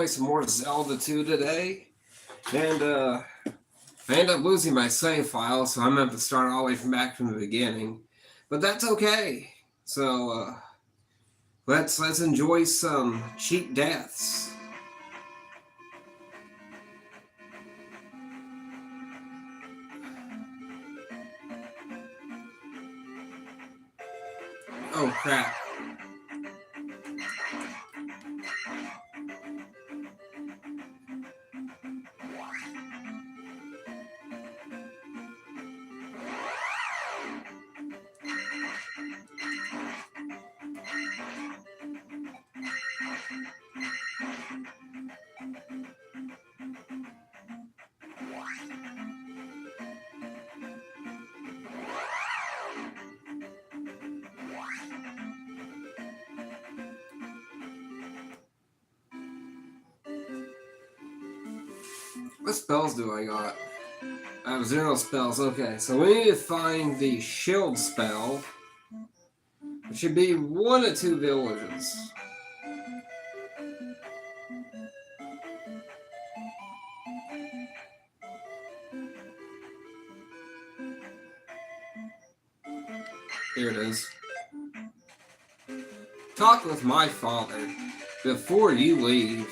Play some more Zelda 2 today, and I ended up losing my save file, so I'm gonna have to start all the way from back from the beginning. But that's okay. So let's enjoy some cheap deaths. Oh crap! What spells do I got? I have 0 spells. Okay, so we need to find the shield spell. It should be one of 2 villages. Here it is. Talk with my father before you leave.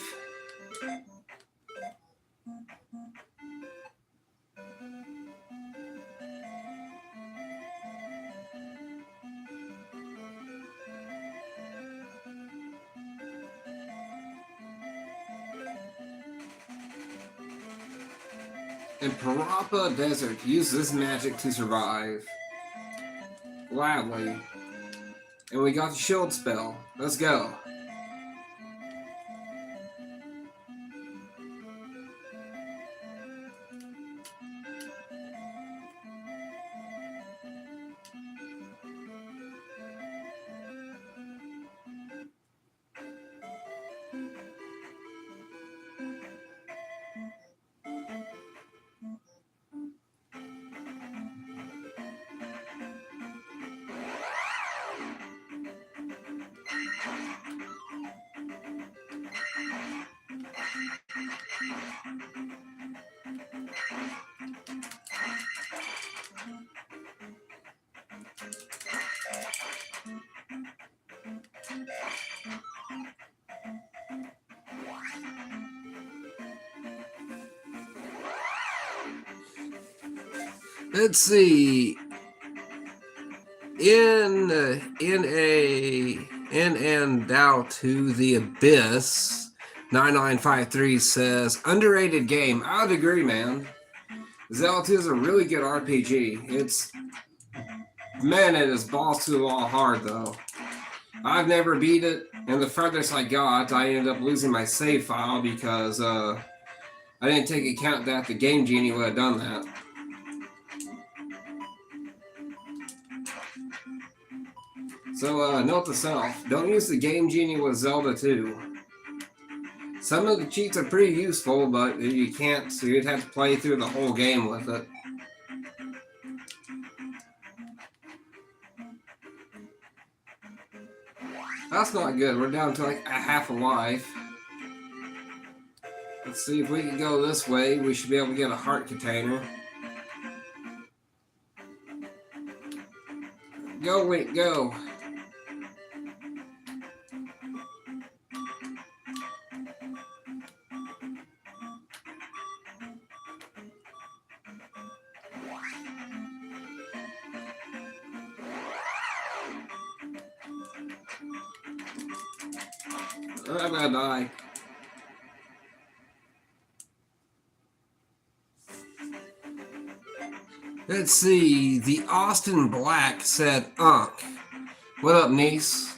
In Parappa Desert, use this magic to survive. Gladly. And we got the shield spell. Let's go. Let's see. In and out to the abyss. 9953 says underrated game. I would agree, man. Zelda 2 is a really good RPG. It is balls to the wall hard though. I've never beat it, and the furthest I got, I ended up losing my save file because I didn't take account that the Game Genie would have done that. So note to self, don't use the Game Genie with Zelda 2. Some of the cheats are pretty useful, but you can't, so you'd have to play through the whole game with it. That's not good, we're down to like a half a life. Let's see if we can go this way, we should be able to get a heart container. Go, Link, go! I'm gonna die. Let's see. The Austin Black said, Unk. What up, niece?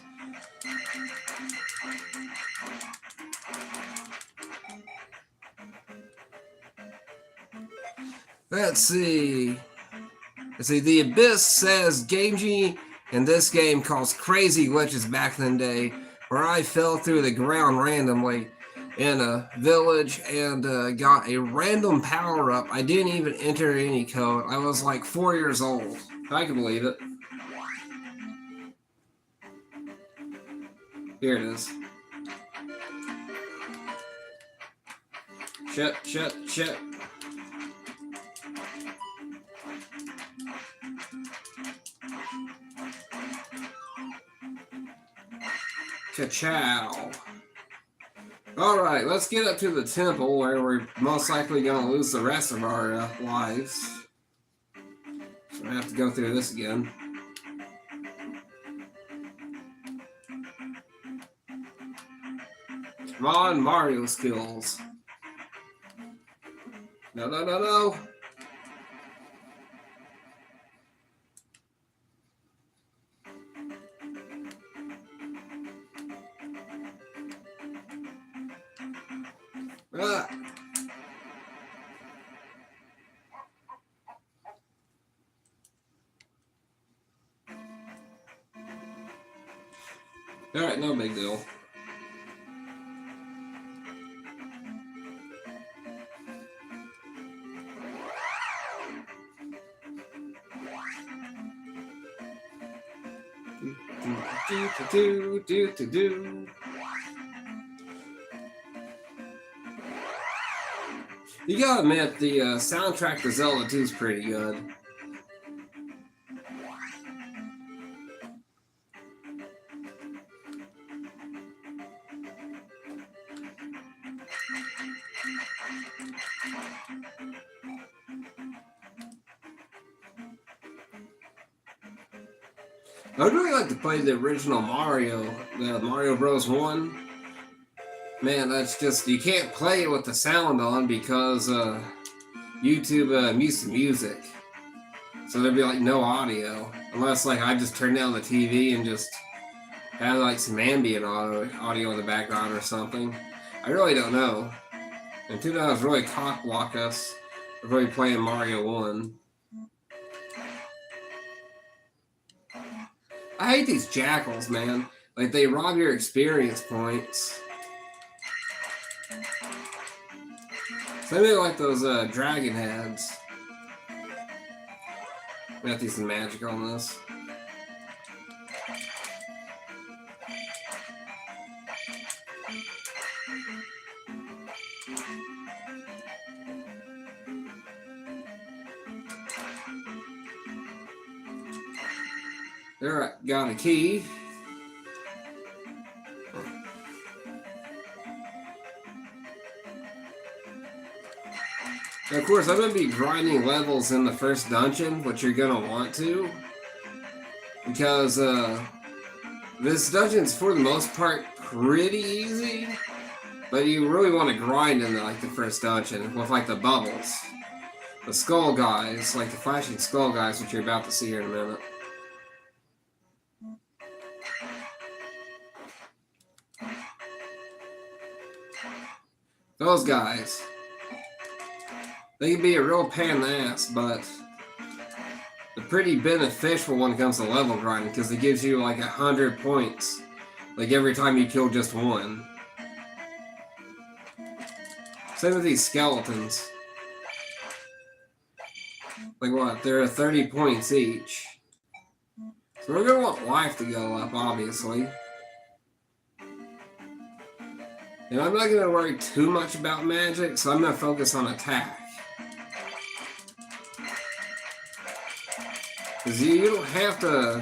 Let's see. The Abyss says Game Genie in this game caused crazy glitches back in the day where I fell through the ground randomly in a village and got a random power up. I didn't even enter any code. I was like 4 years old. I can believe it. Here it is. Shit, shit, shit. Ka-chow. Alright, let's get up to the temple where we're most likely going to lose the rest of our lives. So I have to go through this again. Come on, Mario skills. No, no, no, no. Ah. Alright, no big deal. Do. You gotta admit, the soundtrack to Zelda 2 is pretty good. I'd really like to play the original Mario, the Mario Bros. 1. Man, that's just, you can't play it with the sound on because YouTube mutes the music. So there'd be like no audio. Unless like I just turn down the TV and just have like some ambient audio in the background or something. I really don't know. And two dollars really cock block us for really playing Mario 1. I hate these jackals, man. Like, they rob your experience points. Same thing like those dragon heads. We have to use some magic on this. Alright, got a key. And of course, I'm going to be grinding levels in the first dungeon, which you're going to want to. Because this dungeon's, for the most part, pretty easy. But you really want to grind in the first dungeon with like the bubbles. The skull guys, like the flashing skull guys, which you're about to see here in a minute. Those guys. They can be a real pain in the ass, but they're pretty beneficial when it comes to level grinding because it gives you like 100 points, like every time you kill just one. Same with these skeletons. Like what? They're 30 points each. So we're gonna want life to go up, obviously. And I'm not going to worry too much about magic, so I'm going to focus on attack. Because you don't have to,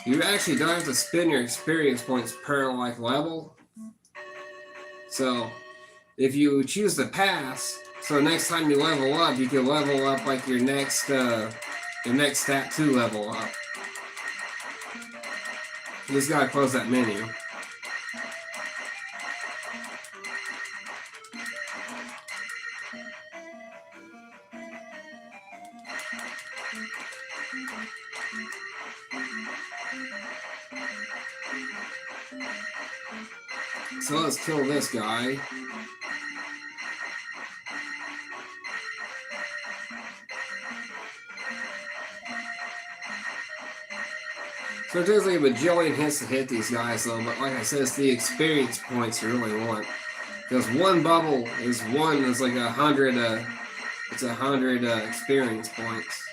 you actually don't have to spend your experience points per level. So if you choose to pass, so next time you level up, you can level up like your next stat 2 level up. You just got to close that menu. So let's kill this guy. So it takes like a bajillion hits to hit these guys though, but like I said, it's the experience points you really want. Because one bubble is like 100, it's 100 experience points.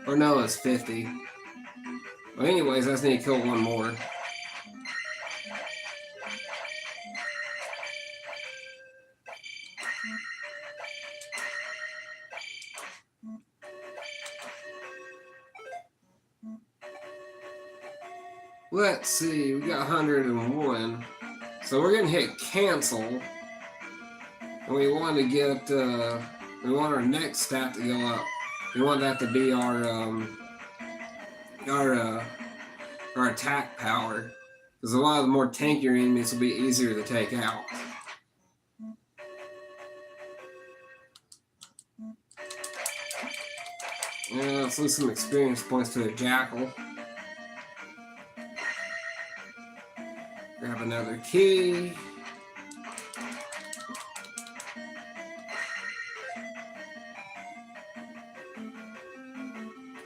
Or no, it's 50. Well anyways, I just need to kill one more. Let's see, we got 101. So we're gonna hit cancel. And we want to get, we want our next stat to go up. We want that to be our attack power. Because a lot of the more tankier enemies will be easier to take out. Yeah, let's lose some experience points to a jackal. Grab another key.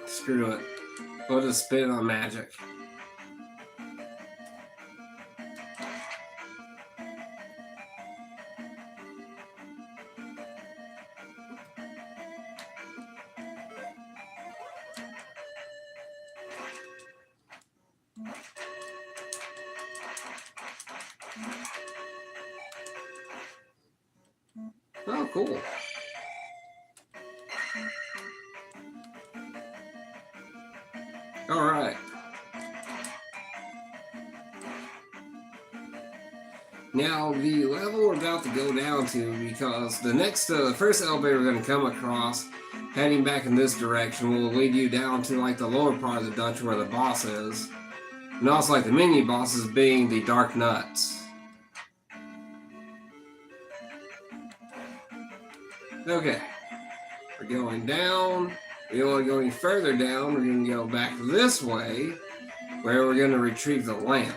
Screw it. We'll just spit it on magic. Oh, cool. All right. Now, the level we're about to go down to, because the first elevator we're going to come across, heading back in this direction, will lead you down to like the lower part of the dungeon where the boss is. And also like the mini bosses being the Dark Nuts. Okay. We're going down. We don't want to go any further down. We're going to go back this way, where we're going to retrieve the lamp.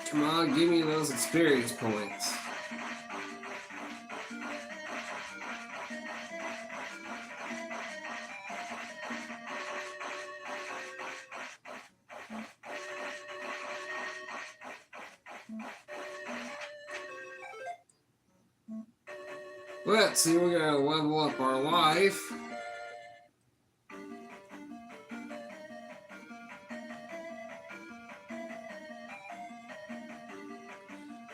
Come on, give me those experience points. Let's see, we're going to level up our life.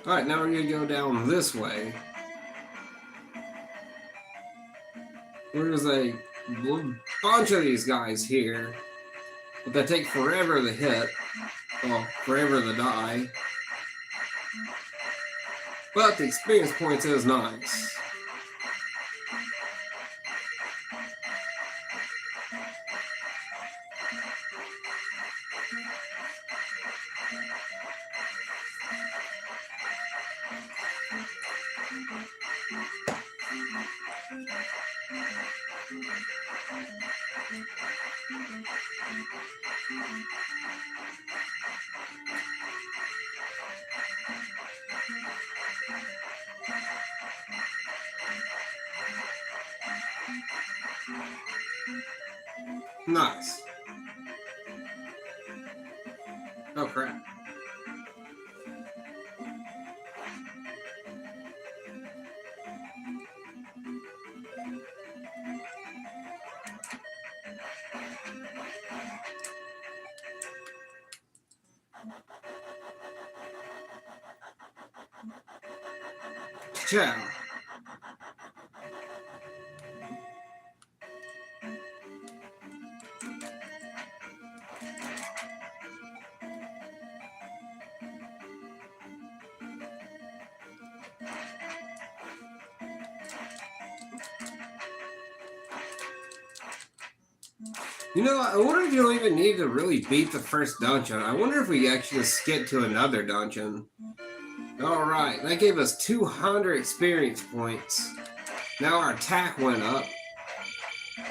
Alright, now we're going to go down this way. There's a bunch of these guys here. But they take forever to hit. Well, forever to die. But the experience points is nice. Nice. Oh crap. Ciao. You know, I wonder if you don't even need to really beat the first dungeon. I wonder if we actually just skip to another dungeon. Alright, that gave us 200 experience points. Now our attack went up.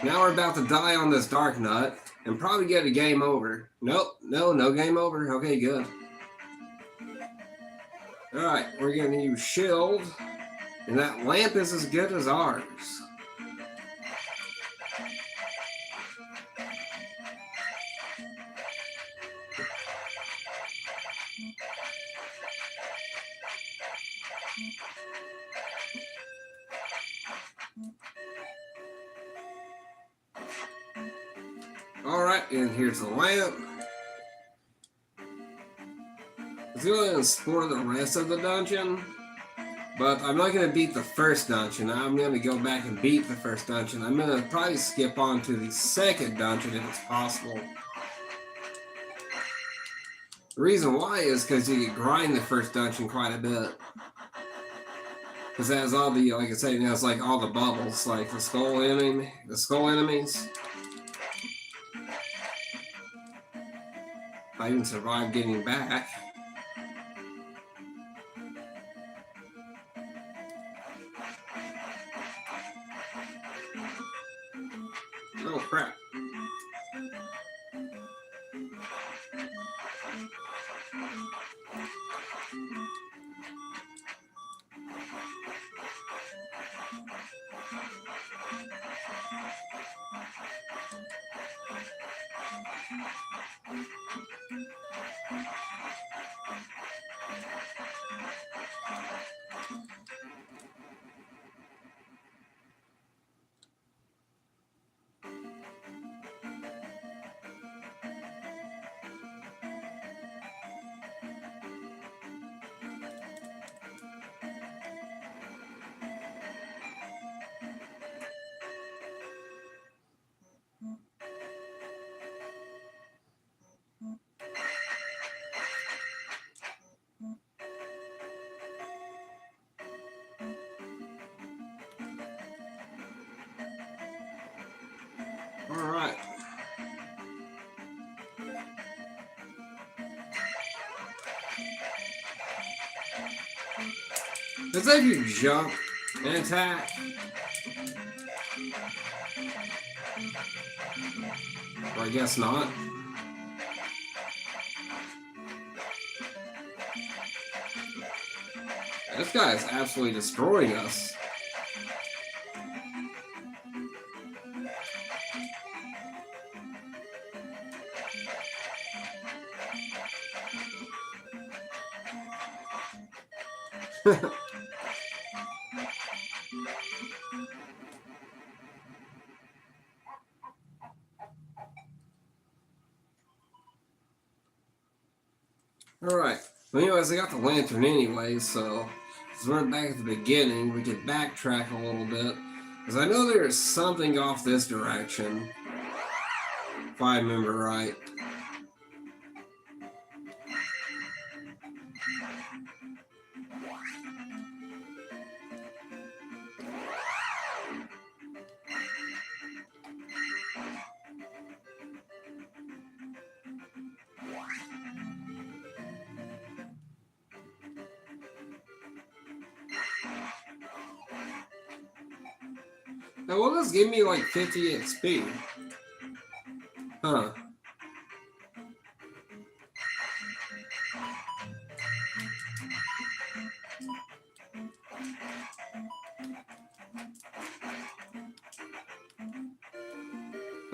Now we're about to die on this Dark Nut and probably get a game over. Nope, no game over. Okay, good. Alright, we're going to use shield. And that lamp is as good as ours. Alright, and here's the lamp. Let's go ahead and explore the rest of the dungeon. But I'm not going to beat the first dungeon. I'm going to go back and beat the first dungeon. I'm going to probably skip on to the second dungeon if it's possible. The reason why is because you can grind the first dungeon quite a bit. Because it has all the, like I said, it has like all the bubbles, like the skull enemies. I even survived getting back. Oh crap. Alright. It's like you jump and attack. Or I guess not. This guy is absolutely destroying us. Alright. Well, anyways, I got the lantern anyway, so since we're back at the beginning, we can backtrack a little bit. Because I know there's something off this direction. If I remember right. Now, will this give me like 50 XP? Huh.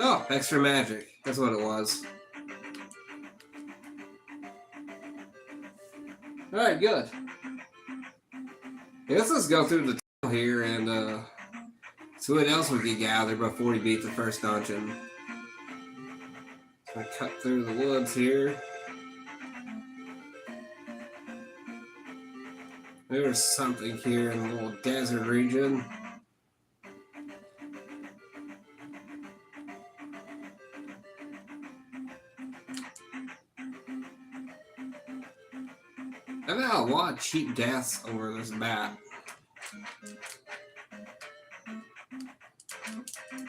Oh, extra magic. That's what it was. Alright, good. Let's just go through the tunnel here and see what else we can gather before we beat the first dungeon. So I cut through the woods here. There's something here in the little desert region. I've had a lot of cheap deaths over this map.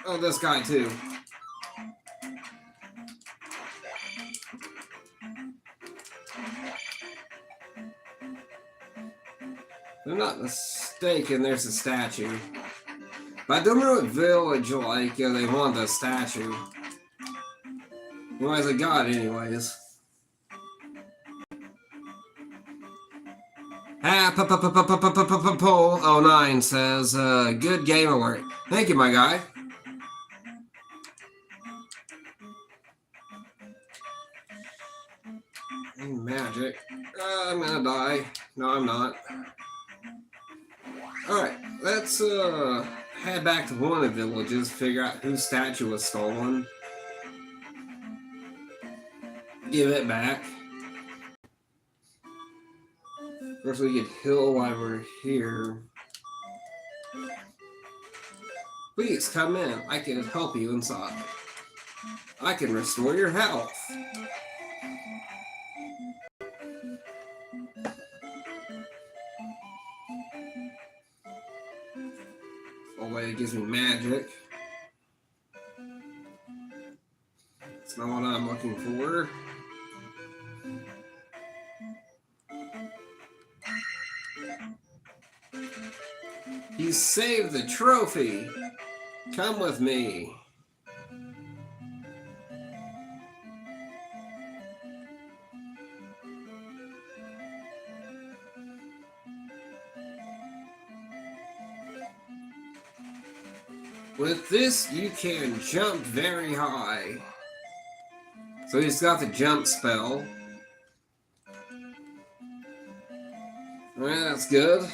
Oh, this guy too. If I'm not mistaken, there's a statue. But I don't know what village, like, they want the statue. Anyways, I got it anyways. Poll 09 says, good game alert. Thank you, my guy. Magic. I'm gonna die. No, I'm not. Alright, let's head back to one of the villages, figure out whose statue was stolen. Give it back. First we get heal while we're here. Please come in. I can help you inside. I can restore your health. Oh wait, it gives me magic. It's not what I'm looking for. You saved the trophy. Come with me. With this, you can jump very high. So he's got the jump spell. Well, that's good.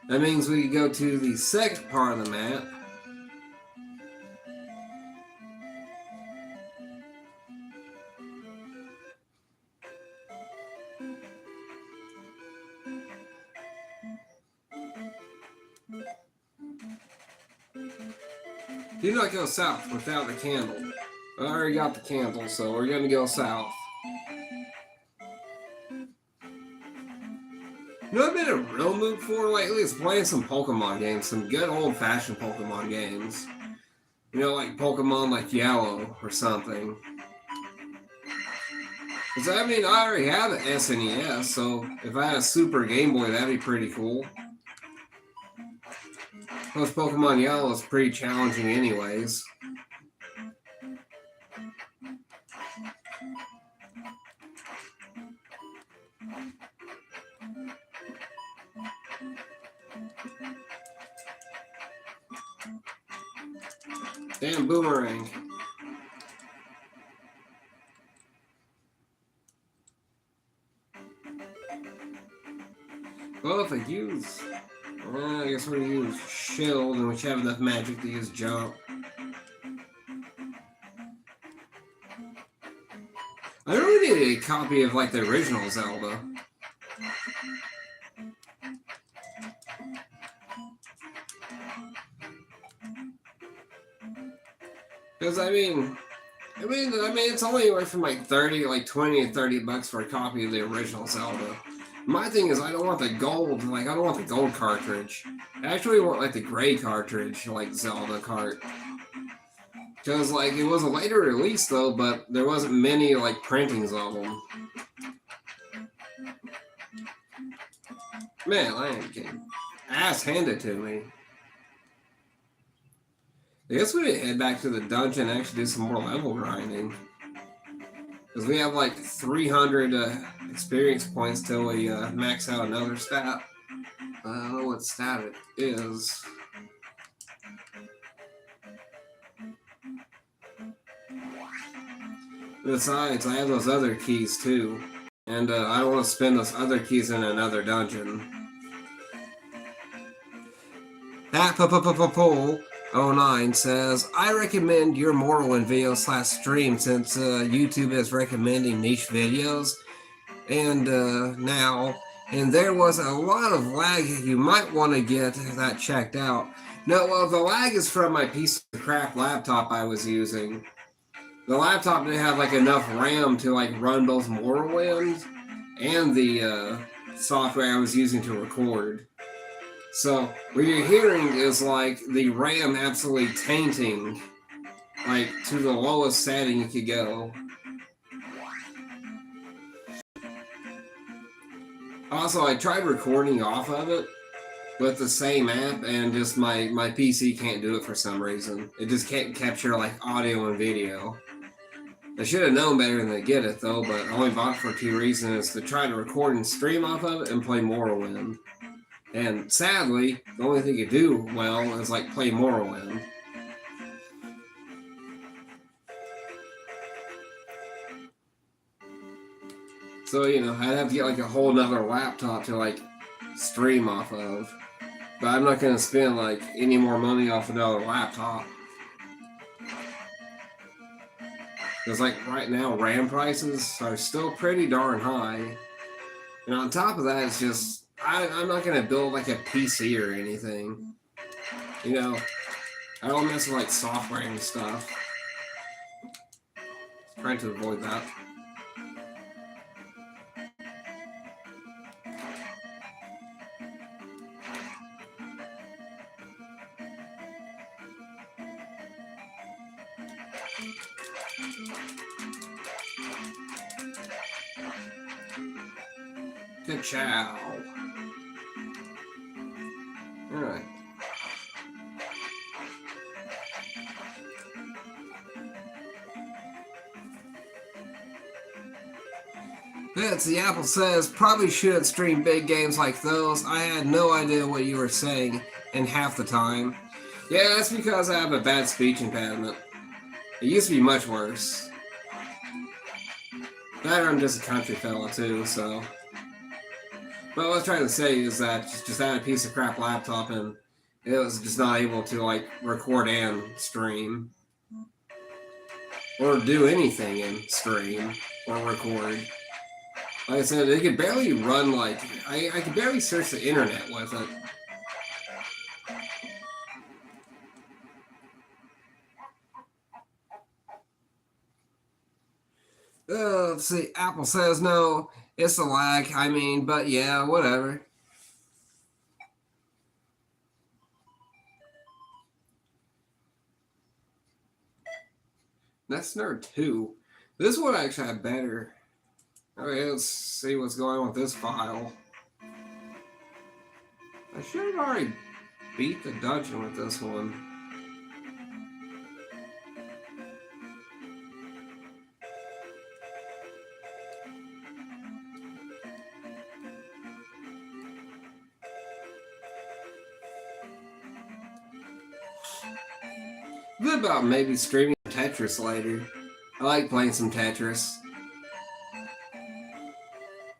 That means we can go to the second part of the map. Do not go south without the candle. I already got the candle, so we're going to go south. You know what I've been in a real mood for lately? Is playing some Pokemon games, some good old-fashioned Pokemon games. You know, like Pokemon like Yellow or something. Because, I mean, I already have an SNES, so if I had a Super Game Boy, that'd be pretty cool. Plus, Pokemon Yellow is pretty challenging anyways. Damn boomerang. Well, if I use... I guess we're going to use Shield, and we should have enough magic to use Jump. I really need a copy of, like, the original Zelda. Because, I mean, it's only anywhere from, like, 30, like, 20 to 30 bucks for a copy of the original Zelda. My thing is, I don't want the gold, like, I don't want the gold cartridge. I actually want, like, the gray cartridge, like, Zelda cart. Because, like, it was a later release, though, but there wasn't many, like, printings of them. Man, I ain't getting ass handed to me. I guess we need to head back to the dungeon and actually do some more level grinding. Because we have like 300 experience points till we max out another stat. I don't know what stat it is. Besides, I have those other keys too. And I don't want to spend those other keys in another dungeon. Poll 09 says, I recommend your Morrowind video / stream since YouTube is recommending niche videos. And there was a lot of lag. You might want to get that checked out. No, well, the lag is from my piece of crap laptop I was using. The laptop didn't have like enough RAM to like run both Morrowind and the software I was using to record. So what you're hearing is like the RAM absolutely tainting, like to the lowest setting you could go. Also, I tried recording off of it with the same app, and just my PC can't do it for some reason. It just can't capture like audio and video. I should have known better than to get it though, but I only bought it for 2 reasons: to try to record and stream off of it and play Morrowind. And sadly, the only thing you do well is like play Morrowind. So, you know, I'd have to get like a whole nother laptop to like stream off of. But I'm not going to spend like any more money off another laptop. Because like right now, RAM prices are still pretty darn high. And on top of that, it's just, I'm not going to build like a PC or anything. You know, I don't mess with like software and stuff. Trying to avoid that. Good chow. All right. Betsy Apple says, probably shouldn't stream big games like those. I had no idea what you were saying in half the time. Yeah, that's because I have a bad speech impediment. It used to be much worse. But I'm just a country fella too, so. But what I was trying to say is that just had a piece of crap laptop and it was just not able to like record and stream. Or do anything in stream or record. Like I said, it could barely run like, I could barely search the internet with it. Let's see, Apple says no, it's a lag, I mean, but yeah, whatever. That's nerd 2. This one actually had better. Okay, let's see what's going on with this file. I should have already beat the dungeon with this one. Good about maybe streaming Tetris later. I like playing some Tetris.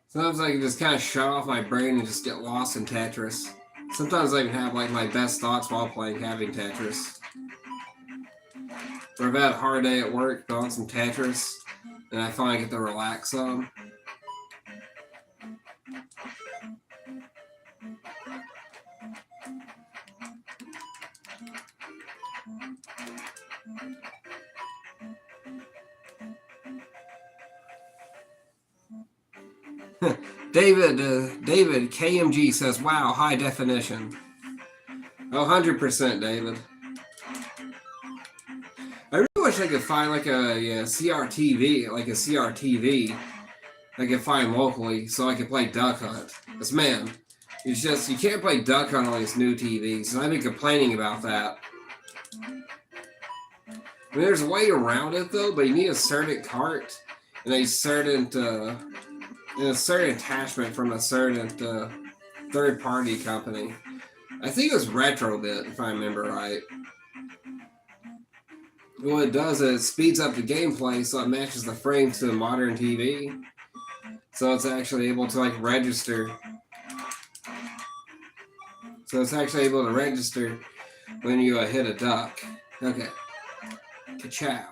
Sometimes I can just kind of shut off my brain and just get lost in Tetris. Sometimes I even have like my best thoughts while having Tetris. Or I've had a hard day at work, put on some Tetris, and I finally get to relax some. David KMG says, wow, high definition. 100%, David. I really wish I could find like a CRTV, like a CRTV I could find locally so I could play Duck Hunt. Because man, it's just, you can't play Duck Hunt on these new TVs, and I've been complaining about that. I mean, there's a way around it though, but you need a certain cart and a certain attachment from a certain third-party company. I think it was Retrobit, if I remember right. What it does is it speeds up the gameplay so it matches the frames to a modern TV. So it's actually able to like register. So it's actually able to register when you hit a duck. Okay. Ka-chow.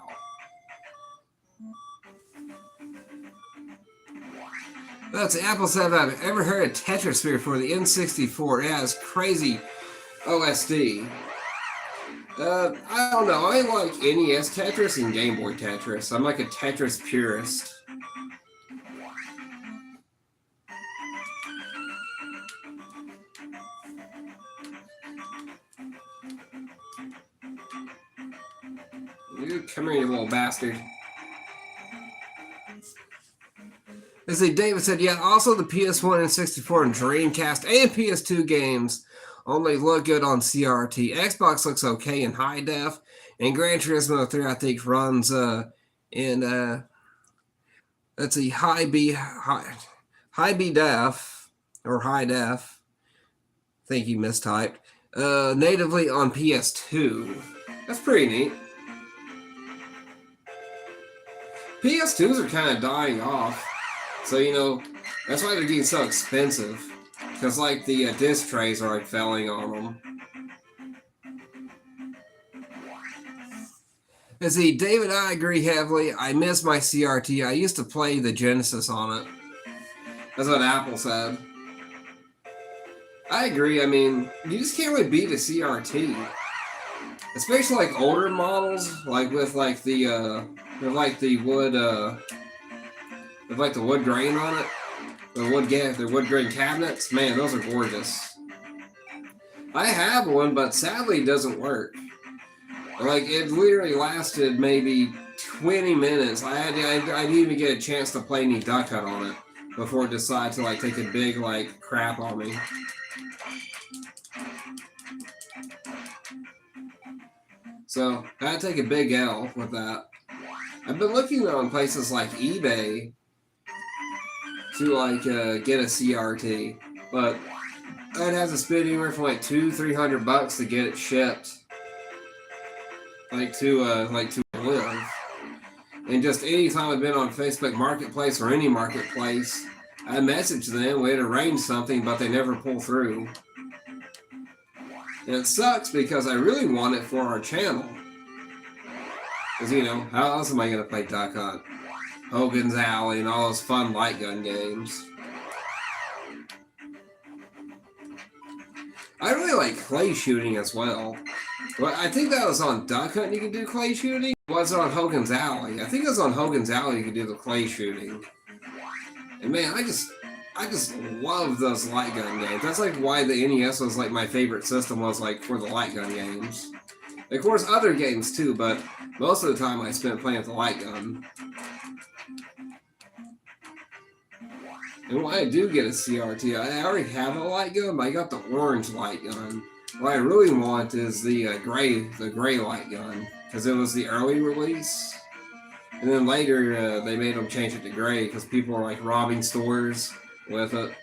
That's Apple said I've ever heard of Tetrisphere for the N64. It has crazy OSD. I don't know. I like NES Tetris and Game Boy Tetris. I'm like a Tetris purist. You come here, you little bastard. As David said, yeah, also the PS1 and 64 and Dreamcast and PS2 games only look good on CRT. Xbox looks okay in high def, and Gran Turismo 3 I think runs And that's a high B def or high def. I think you mistyped. Natively on PS2. That's pretty neat. PS2s are kind of dying off, so that's why they're getting so expensive. Because like the disc trays are like failing on them. And see, David, I agree heavily. I miss my CRT. I used to play the Genesis on it. That's what Apple said. I agree. I mean, you just can't really beat a CRT, especially like older models, like with like the wood, with like the wood grain on it, the wood grain cabinets. Man, those are gorgeous. I have one, but sadly, it doesn't work. Like it literally lasted maybe 20 minutes. I didn't even get a chance to play any Duck Hunt on it before it decided to like take a big like crap on me. So I had to take a big L with that. I've been looking on places like eBay to like get a CRT, but it has to spend anywhere from like $200-300 to get it shipped, like to live. And just anytime I've been on Facebook Marketplace or any marketplace, I message them, we'd arrange something, but they never pull through. And it sucks because I really want it for our channel. Because, how else am I going to play Duck Hunt, Hogan's Alley, and all those fun light gun games? I really like clay shooting as well. Well, I think that was on Duck Hunt you could do clay shooting. Was it on Hogan's Alley? I think it was on Hogan's Alley you could do the clay shooting. And man, I just love those light gun games. That's like why the NES was like my favorite system, was like for the light gun games. Of course, other games too, but most of the time I spent playing with the light gun. And when I do get a CRT, I already have a light gun, but I got the orange light gun. What I really want is the gray light gun, because it was the early release. And then later, they made them change it to gray because people were like robbing stores with it.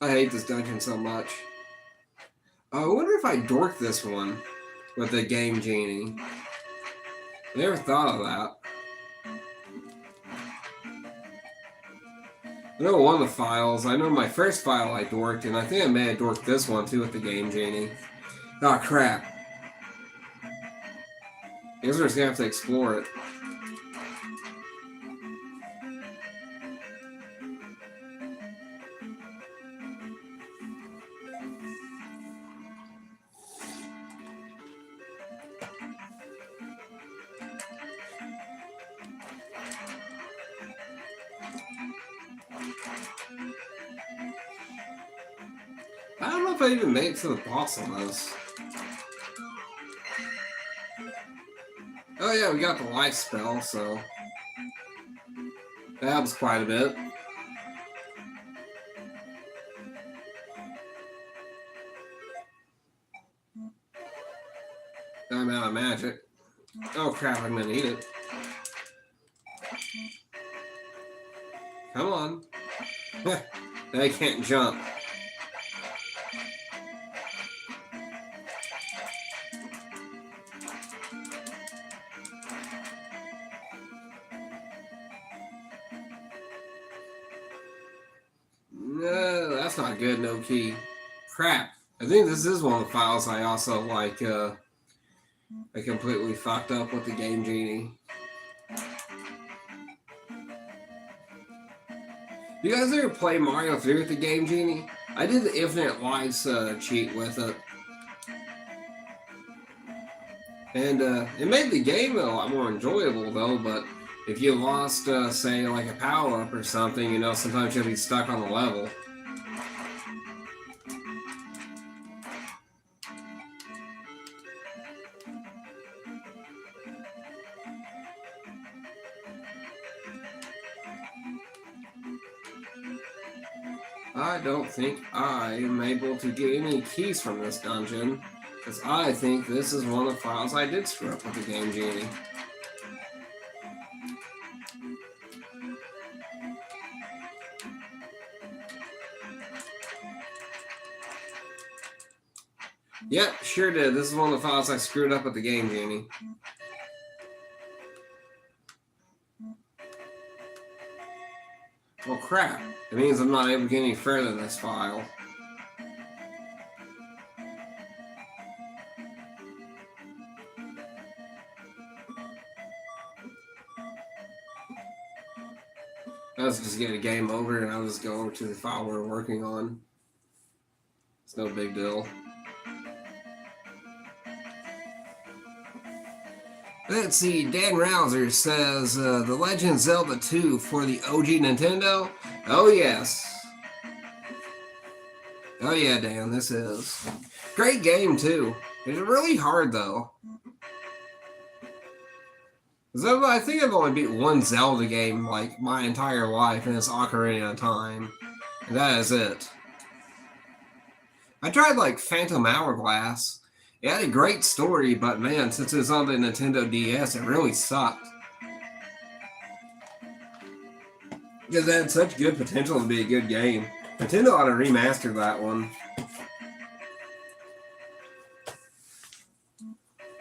I hate this dungeon so much. I wonder if I dorked this one with the Game Genie. I never thought of that. I know one of the files, I know my first file I dorked, and I think I may have dorked this one too with the Game Genie. Oh crap. I guess we're just gonna have to explore it. I don't know if I even made it to the boss on this. Oh yeah, we got the life spell, so that helps quite a bit. I'm out of magic. Oh crap, I'm gonna need it. Come on. I can't jump. No, that's not good, no key. Crap. I think this is one of the files I also like, I completely fucked up with the Game Genie. You guys ever play Mario 3 with the Game Genie? I did the Infinite Lives cheat with it. And it made the game a lot more enjoyable though, but if you lost, say, like a power-up or something, sometimes you'll be stuck on the level. I don't think I am able to get any keys from this dungeon. Because I think this is one of the files I did screw up with the Game Genie. Yep, sure did. This is one of the files I screwed up with the Game Genie. Well, crap. It means I'm not able to get any further in this file. Let's just get a game over and I'll just go over to the file we're working on. It's no big deal. Let's see, Dan Rouser says, The Legend of Zelda 2 for the OG Nintendo? Oh yes. Oh yeah, Dan, this is. Great game too. It's really hard though. Zelda, I think I've only beat one Zelda game like my entire life, and it's Ocarina of Time. And that is it. I tried like Phantom Hourglass. It had a great story, but man, since it's on the Nintendo DS, it really sucked. Because it had such good potential to be a good game. Nintendo ought to remaster that one.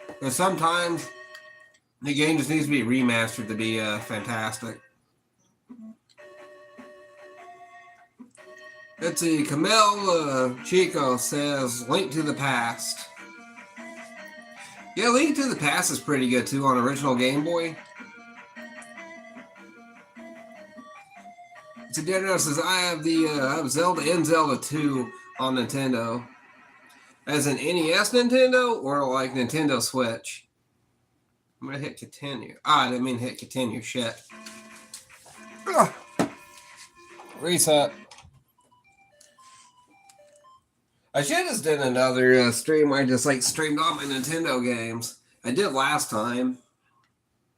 Because sometimes the game just needs to be remastered to be fantastic. Let's see, Camille Chico says, Link to the Past. Yeah, Link to the Past is pretty good too on original Game Boy. So Daniel says, I have the I have Zelda and Zelda 2 on Nintendo. As an NES Nintendo or like Nintendo Switch? I'm gonna hit continue. I didn't mean hit continue, shit. Ugh. Reset. I should have just did another stream where I just like streamed all my Nintendo games. I did last time.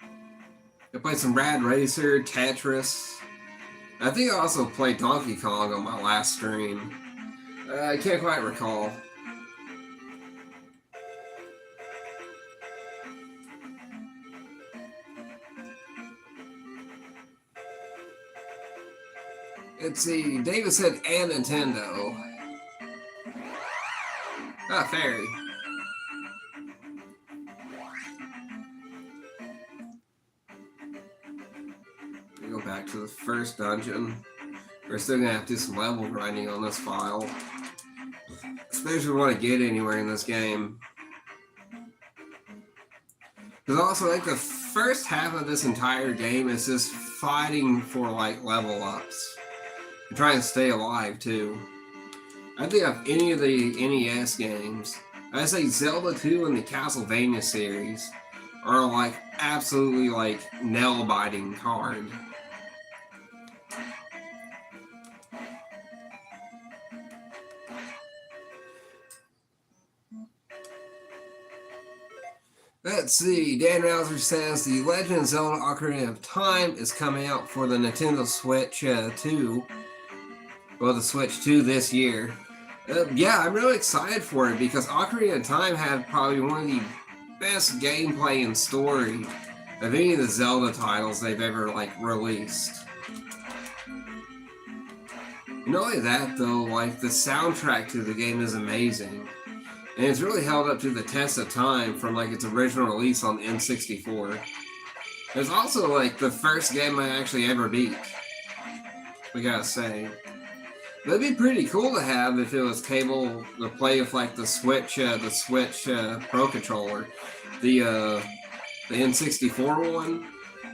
I played some Rad Racer, Tetris. I think I also played Donkey Kong on my last stream. I can't quite recall. Let's see, David said, and Nintendo. Ah, fairy. We go back to the first dungeon. We're still gonna have to do some level grinding on this file. Especially if we want to get anywhere in this game. Because also, like, the first half of this entire game is just fighting for, like, level ups. And trying to stay alive, too. I think of any of the NES games, I say Zelda 2 and the Castlevania series are like absolutely like nail-biting hard. Let's see, Dan Rouser says the Legend of Zelda Ocarina of Time is coming out for the Nintendo Switch 2. Well, the Switch 2 this year. Yeah, I'm really excited for it because Ocarina of Time had probably one of the best gameplay and story of any of the Zelda titles they've ever like released. And not only that though, like the soundtrack to the game is amazing. And it's really held up to the test of time from like its original release on the N64. It's also like the first game I actually ever beat. We gotta say. That'd be pretty cool to have if it was able to play with like the Switch Pro Controller, the N64 one.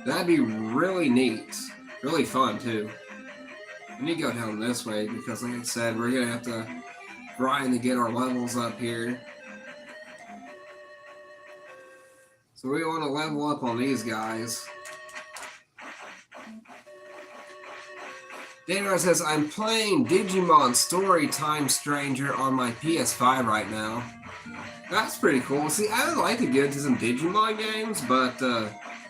That'd be really neat, really fun too. We need to go down this way because, like I said, we're gonna have to grind to get our levels up here. So we want to level up on these guys. Daniel says, I'm playing Digimon Storytime Stranger on my PS5 right now. That's pretty cool. See, I would like to get into some Digimon games, but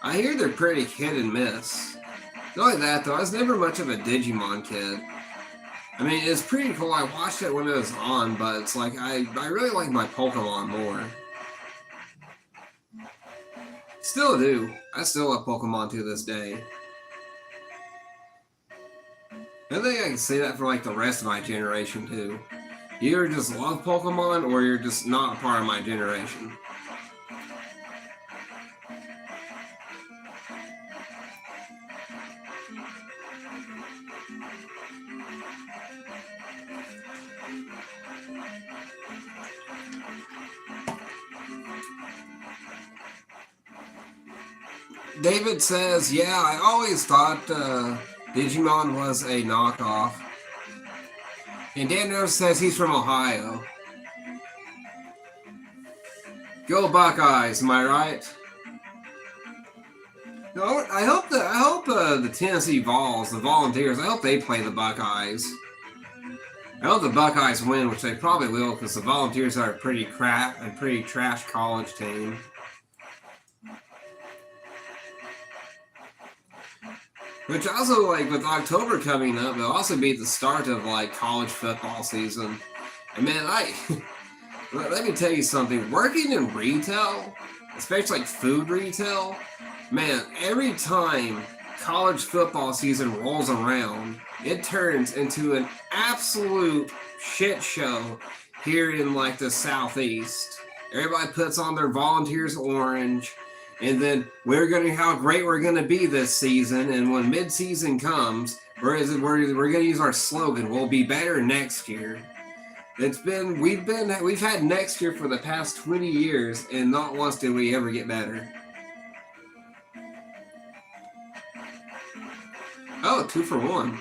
I hear they're pretty hit and miss. Not only that, though, I was never much of a Digimon kid. I mean, it's pretty cool. I watched it when it was on, but it's like I really like my Pokemon more. Still do. I still love Pokemon to this day. I think I can say that for like the rest of my generation too. You either just love Pokemon or you're just not a part of my generation. David says, yeah, I always thought Digimon was a knockoff. And Daniel says he's from Ohio. Go Buckeyes, am I right? No, I hope the Tennessee Vols, the Volunteers, I hope they play the Buckeyes. I hope the Buckeyes win, which they probably will, because the Volunteers are a pretty trash college team. Which also, like, with October coming up, it'll also be the start of, like, college football season. And, man, let me tell you something. Working in retail, especially, like, food retail, man, every time college football season rolls around, it turns into an absolute shit show here in, like, the Southeast. Everybody puts on their Volunteers orange. And then we're going to how great we're going to be this season. And when mid-season comes, we're going to use our slogan, we'll be better next year. We've had next year for the past 20 years, and not once did we ever get better. Oh, 2 for 1.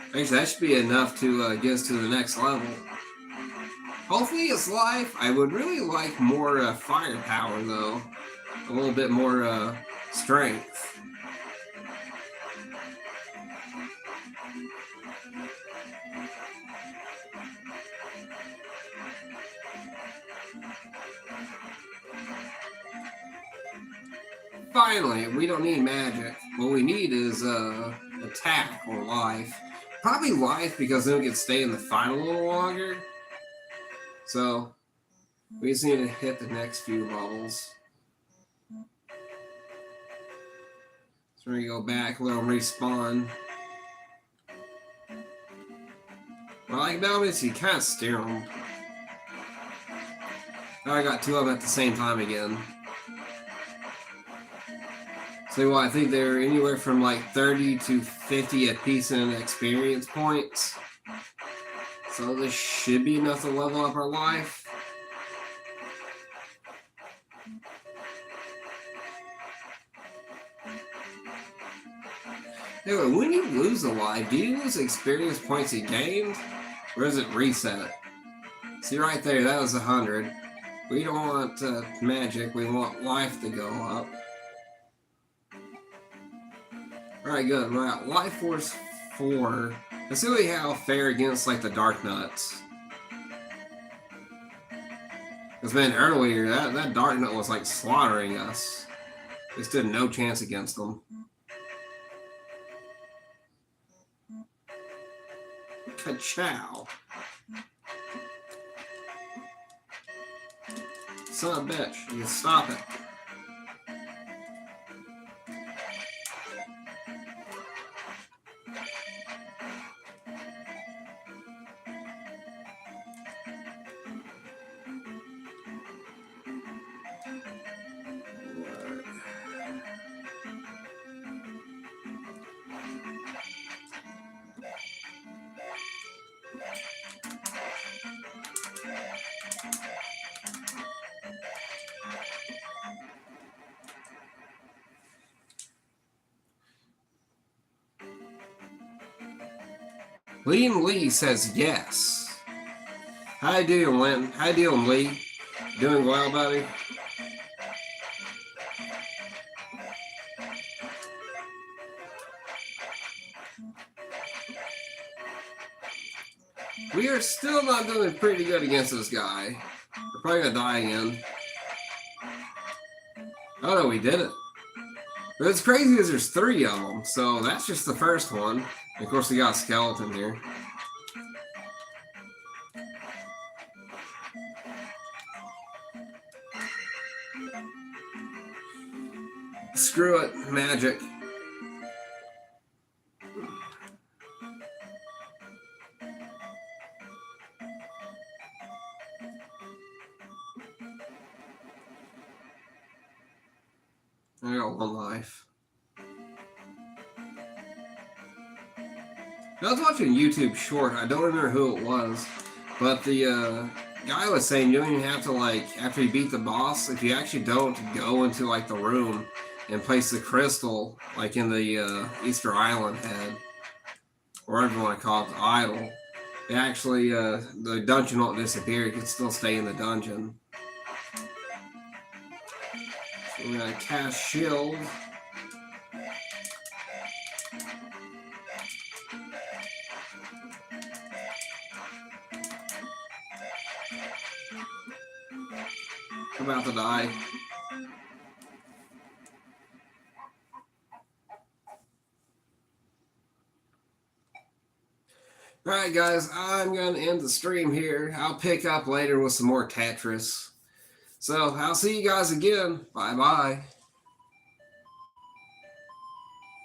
Actually, that should be enough to get us to the next level. Hopefully it's life. I would really like more firepower, though. A little bit more strength. Finally, we don't need magic. What we need is attack or life. Probably life, because then we can stay in the fight a little longer. So, we just need to hit the next few levels. So we're going to go back, let them respawn. What I like about it is you kind of steer them. Now I got 2 of them at the same time again. So what, I think they're anywhere from like 30 to 50 a piece in experience points. So this should be enough to level up our life. Anyway, when you lose a life, do you lose experience points you gained? Or is it reset? See right there, that was 100. We don't want magic, we want life to go up. Alright, good. We're at Life Force 4. Let's see how we fare against, like, the Dark Nuts. Because, man, earlier, that Dark Nut was, like, slaughtering us. We stood no chance against them. Ka-chow. Son of a bitch. You can stop it. Liam Lee says yes. How you doing, Lynn? How you doing, Lee? Doing well, buddy? We are still not doing pretty good against this guy. We're probably gonna die again. Oh no, we did it. But it's crazy because there's 3 of them, so that's just the first one. And of course, we got a skeleton here. Screw it, magic. I got 1 life. I was watching a YouTube short. I don't remember who it was, but the guy was saying you don't even have to, like, after you beat the boss, if you actually don't go into, like, the room and place the crystal, like in the Easter Island head, or whatever you want to call it, the idol, it actually, the dungeon won't disappear. You can still stay in the dungeon. So we're going to cast shield. I'm about to die. Alright guys, I'm going to end the stream here. I'll pick up later with some more Tetris. So, I'll see you guys again. Bye-bye.